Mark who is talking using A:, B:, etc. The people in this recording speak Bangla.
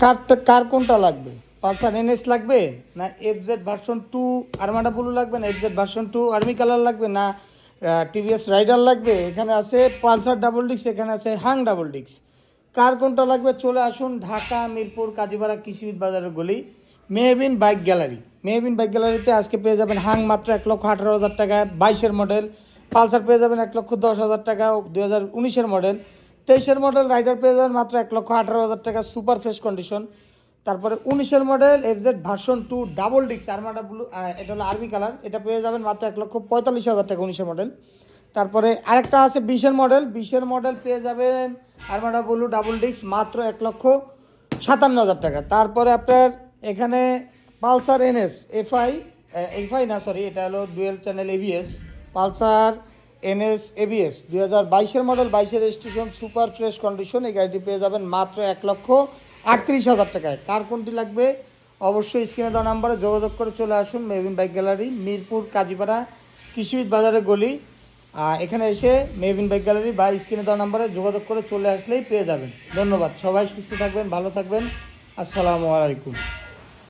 A: কার কোনটা লাগবে? পালসার এনএস লাগবে, না এফজেড ভার্সন 2 আরমাডা ব্লু লাগবে, না এফজেড ভার্সন 2 আর্মি কালার লাগবে, না টিভিএস রাইডার লাগবে? এখানে আছে পালসার ডাবল ডিস্ক, এখানে আছে হাং ডাবল ডিস্ক। কার কোনটা লাগবে চলে আসুন ঢাকা মিরপুর কাজীপাড়া কৃষিবিদ বাজারের গলি Mehbin bike gallery. Mehbin bike গ্যালারিতে আজকে পেয়ে যাবেন হাং মাত্র 1,18,000 টাকায় 22-এর মডেল, পালসার পেয়ে যাবেন 1,10,000 টাকা 2019-এর মডেল, 23-এর মডেল রাইডার পেয়ে যাবেন মাত্র 1,18,000 টাকা সুপার ফ্রেশ কন্ডিশন। তারপরে 19-এর model FZ version 2 double disc armada blue, এটা হলো আর্মি কালার, এটা পেয়ে যাবেন মাত্র 1,45,000 টাকা 19-এর মডেল। তারপরে আরেকটা আছে 20-এর মডেল, 20-এর মডেল পেয়ে যাবেন আরমাডা ব্লু ডাবল ডিস্ক মাত্র 1,57,000 টাকা। তারপরে আপনার এখানে পালসার এনএস এফআই না সরি, এটা হলো dual channel ABS, Pulsar NS ABS 2022-এর মডেল, 22-এর রেজিস্ট্রেশন, সুপার ফ্রেশ কন্ডিশন। এই গাড়িটি পেয়ে যাবেন মাত্র 1,38,000 টাকায়। কার কোনটি লাগবে অবশ্যই স্ক্রিনে দেওয়া নাম্বারে যোগাযোগ করে চলে আসুন মেহবিন বাইক গ্যালারি, মিরপুর কাজীপাড়া কৃষিবিদ বাজারের গলি। এখানে এসে মেহবিন বাইক গ্যালারি বা স্ক্রিনে দেওয়া নাম্বারে যোগাযোগ করে চলে আসলেই পেয়ে যাবেন। ধন্যবাদ, সবাই সুস্থ থাকবেন, ভালো থাকবেন, আসসালামু আলাইকুম।